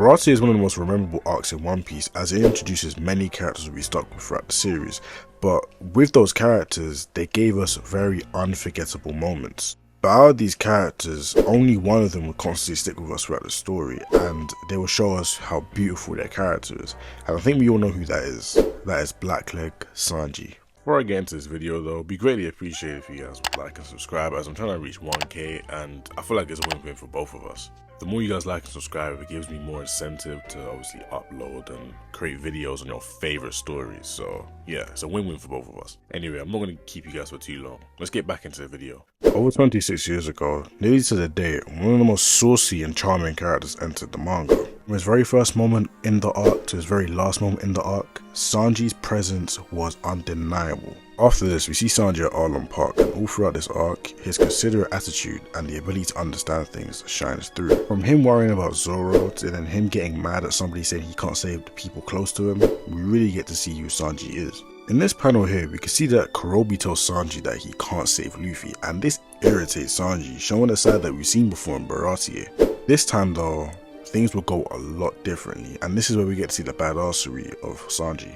Baratie is one of the most memorable arcs in One Piece as it introduces many characters we'll be stuck with throughout the series, but with those characters, they gave us very unforgettable moments. But out of these characters, only one of them will constantly stick with us throughout the story, and they will show us how beautiful their character is. And I think we all know who that is. That is Blackleg Sanji. Before I get into this video though, it'd be greatly appreciated if you guys would like and subscribe, as I'm trying to reach 1k and I feel like it's a win-win for both of us. The more you guys like and subscribe, it gives me more incentive to obviously upload and create videos on your favorite stories. So yeah, it's a win-win for both of us. Anyway, I'm not going to keep you guys for too long. Let's get back into the video. Over 26 years ago, nearly to the day, one of the most saucy and charming characters entered the manga. From his very first moment in the arc to his very last moment in the arc, Sanji's presence was undeniable. After this, we see Sanji at Arlong Park, and all throughout this arc, his considerate attitude and the ability to understand things shines through. From him worrying about Zoro to then him getting mad at somebody saying he can't save the people close to him, we really get to see who Sanji is. In this panel here, we can see that Kurobi tells Sanji that he can't save Luffy, and this irritates Sanji, showing a side that we've seen before in Baratie. This time though, things will go a lot differently, and this is where we get to see the badassery of Sanji.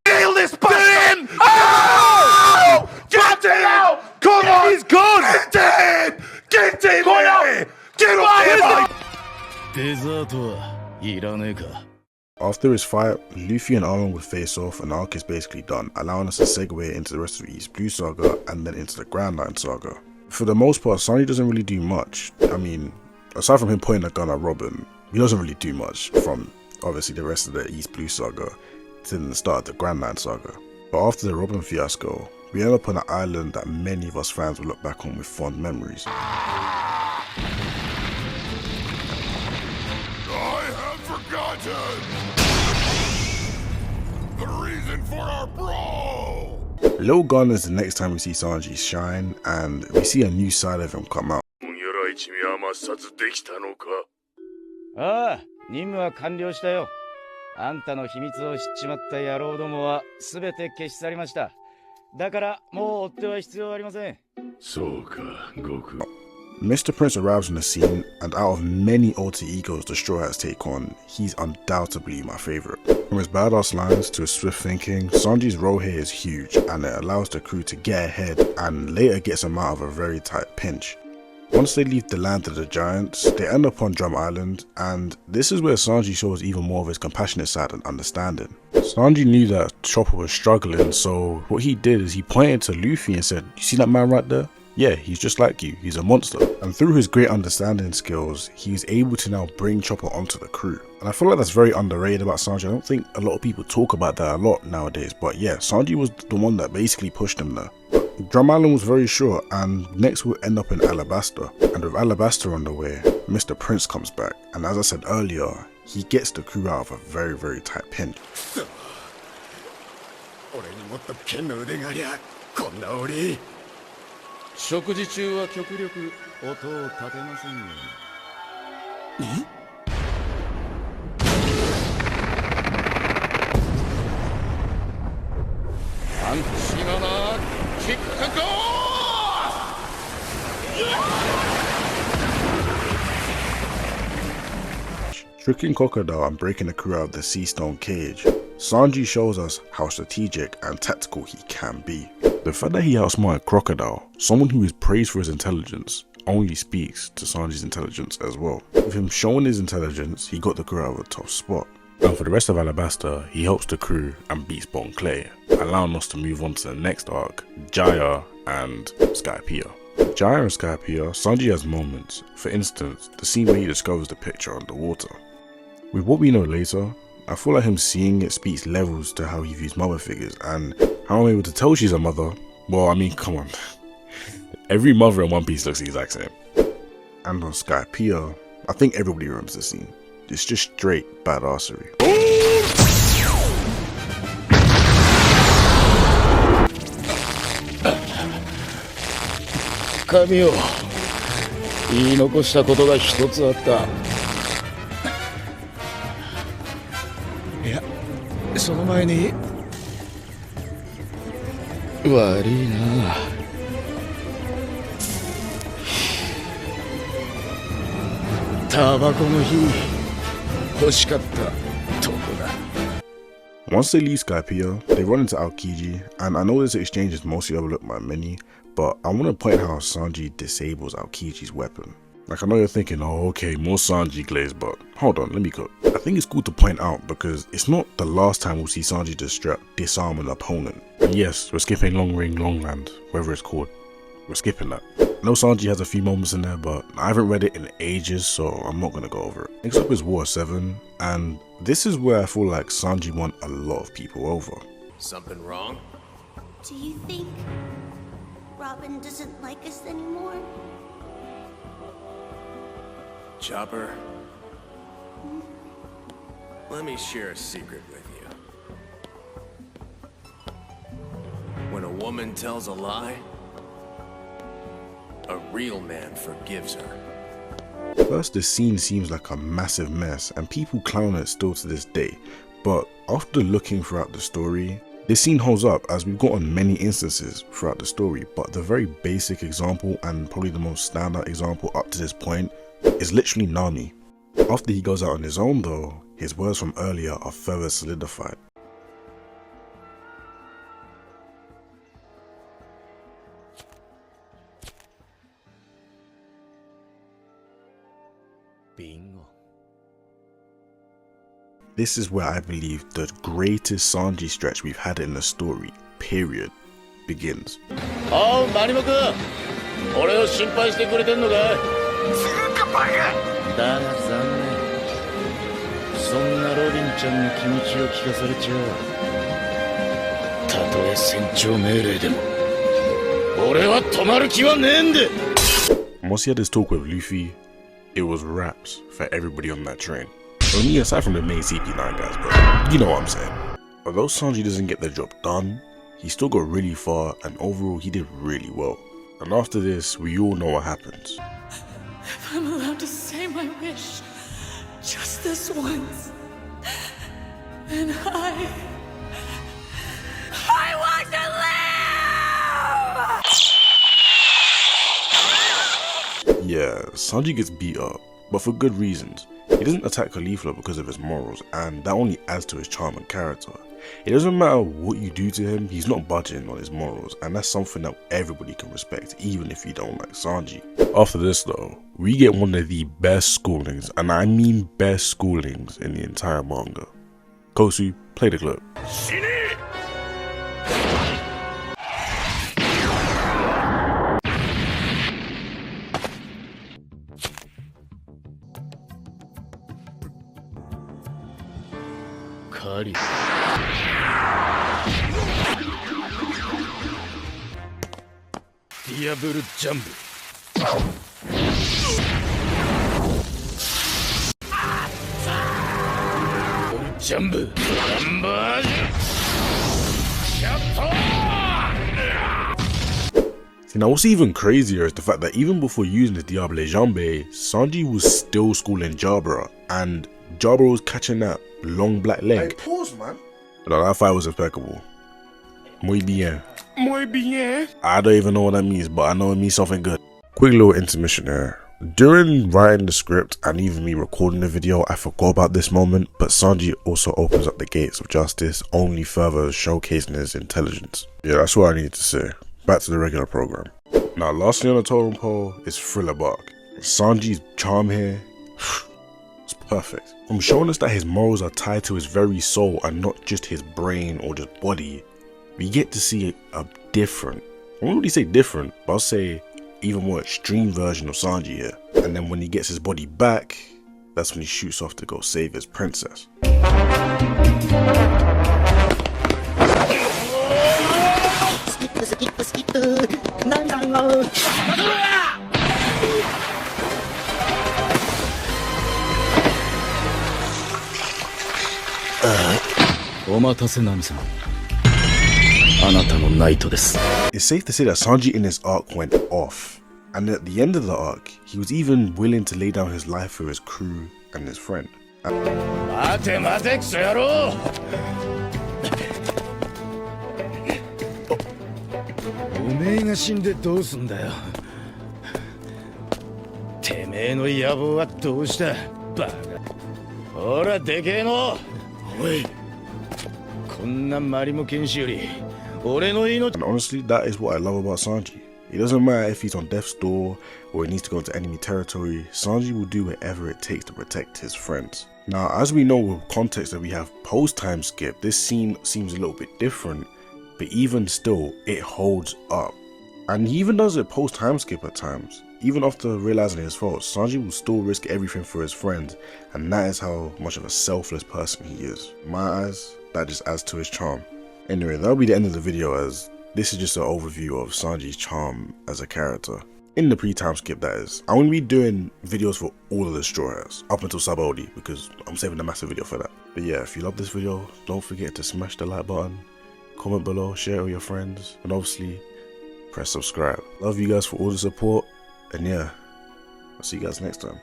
Nail this bastard! Oh! Get him! Come on! He's gone! Get him! Get him! Get off him! After his fight, Luffy and Arlong would face off and the arc is basically done, allowing us to segue into the rest of the East Blue Saga and then into the Grand Line Saga. For the most part, Sanji doesn't really do much. I mean, aside from him pointing a gun at Robin, he doesn't really do much from obviously the rest of the East Blue Saga to the start of the Grand Line Saga. But after the Robin fiasco, we end up on an island that many of us fans will look back on with fond memories. I have forgotten the reason for our brawl! Lil Gun is the next time we see Sanji shine, and we see a new side of him come out. ああ、任務は完了したよ。あんたの秘密を知っちまった野郎どもは全て消し去りました。だからもう追っては必要ありません。そうか、悟空。 Mr. Prince arrives on the scene, and out of many alter egos the Straw Hats take on, he's undoubtedly my favourite. From his badass lines to his swift thinking, Sanji's role here is huge, and it allows the crew to get ahead and later gets them out of a very tight pinch. Once they leave the land of the giants, they end up on Drum Island, and this is where Sanji shows even more of his compassionate side and understanding. Sanji knew that Chopper was struggling, so what he did is he pointed to Luffy and said, "You see that man right there? Yeah, he's just like you, he's a monster." And through his great understanding skills, he's able to now bring Chopper onto the crew. And I feel like that's very underrated about Sanji. I don't think a lot of people talk about that a lot nowadays, but yeah, Sanji was the one that basically pushed him there. Drum Island was very short, and next we'll end up in Alabasta. And with Alabasta on the way, Mr. Prince comes back, and as I said earlier, he gets the crew out of a very, very tight pinch. 食事中は極力音を立てませんように。パンチがな、キックゴー！ Tricking Crocodile and breaking the crew out of the Sea Stone cage, Sanji shows us how strategic and tactical he can be. The fact that he outsmarted Crocodile, someone who is praised for his intelligence, only speaks to Sanji's intelligence as well. With him showing his intelligence, he got the crew out of a tough spot. And for the rest of Alabasta, he helps the crew and beats Bon Clay, allowing us to move on to the next arc, Jaya and Skypiea. With Jaya and Skypiea, Sanji has moments. For instance, the scene where he discovers the picture underwater. With what we know later, I feel like him seeing it speaks levels to how he views mother figures, and how I'm able to tell she's a mother. Well, I mean, come on. Every mother in One Piece looks the exact same. And on Skypiea, I think everybody remembers the scene. It's just straight badassery. 神を言い残したことが一つあった。いや、その前に悪いな。タバコの火欲しかったとこだ。 Once they leave Skypiea, they run into Aokiji, and I know this exchange is mostly overlooked by many, but I want to point out how Sanji disables Aokiji's weapon. Like, I know you're thinking, oh okay, more Sanji glaze, but hold on, let me go. I think it's cool to point out because it's not the last time we'll see Sanji disarm an opponent. And yes, we're skipping Long Ring, Long Land, whatever it's called. We're skipping that. I know Sanji has a few moments in there, but I haven't read it in ages, so I'm not going to go over it. Next up is War 7, and this is where I feel like Sanji won a lot of people over. Something wrong? Do you think Robin doesn't like us anymore? Chopper? Let me share a secret with you. When a woman tells a lie, a real man forgives her. First, this scene seems like a massive mess and people clown it still to this day, but after looking throughout the story, this scene holds up as we've gotten many instances throughout the story, but the very basic example and probably the most standout example up to this point is literally Nami. After he goes out on his own though, his words from earlier are further solidified. Bingo. This is where I believe the greatest Sanji stretch we've had in the story, period, begins. ああ、マリモくん、俺を心配してくれてんのかい？だが残念。そんなロビンちゃんの気持ちを聞かされちゃう。たとえ船長命令でも、俺は止まる気はねえんで。 Once he had his talk with Luffy, it was raps for everybody on that train. I mean, aside from the main CP9 guys, but you know what I'm saying. Although Sanji doesn't get the job done, he still got really far and overall he did really well. And after this, we all know what happens. If I'm allowed to say my wish, just this once, then I want to live! Yeah, Sanji gets beat up, but for good reasons. He doesn't attack Caulifla because of his morals, and that only adds to his charm and character. It doesn't matter what you do to him, he's not budging on his morals, and that's something that everybody can respect, even if you don't like Sanji. After this though, we get one of the best schoolings, and I mean best schoolings in the entire manga. Kosu, play the clip. Kari. Diable Jump. Jump. See, now what's even crazier is the fact that even before using the Diable Jambe, Sanji was still schooling Jabra, and Jabra was catching that long black leg. Hey, pause, man. No, that fight was impeccable. Muy bien. Muy bien. I don't even know what that means, but I know it means something good. Quick little intermission here. During writing the script and even me recording the video, I forgot about this moment, but Sanji also opens up the gates of justice, only further showcasing his intelligence. Yeah, that's what I needed to say. Back to the regular program. Now, lastly on the totem pole is Thriller Bark. Sanji's charm here, it's perfect. From showing us that his morals are tied to his very soul and not just his brain or just body, we get to see a different, I won't really say different, but I'll say even more extreme version of Sanji here. And then when he gets his body back, that's when he shoots off to go save his princess. It's safe to say that Sanji in this arc went off, and at the end of the arc, he was even willing to lay down his life for his crew and his friend. 待て待てクソ野郎。おめえが死んでどうすんだよ。てめえの野望はどうしたバカ。ほらでけえの。おい。こんなマリモ剣士より俺の命。 And honestly, that is what I love about Sanji. It doesn't matter if he's on death's door or he needs to go into enemy territory, Sanji will do whatever it takes to protect his friends. Now, as we know with context that we have post-time skip, this scene seems a little bit different, but even still, it holds up. And he even does it post-time skip at times. Even after realizing his faults, Sanji will still risk everything for his friends, and that is how much of a selfless person he is. In my eyes, that just adds to his charm. Anyway, that'll be the end of the video, as this is just an overview of Sanji's charm as a character. In the pre-time skip, that is. I won't be doing videos for all of the Straw Hats, up until Sabaody, because I'm saving a massive video for that. But yeah, if you love this video, don't forget to smash the like button, comment below, share it with your friends, and obviously, press subscribe. Love you guys for all the support, and yeah, I'll see you guys next time.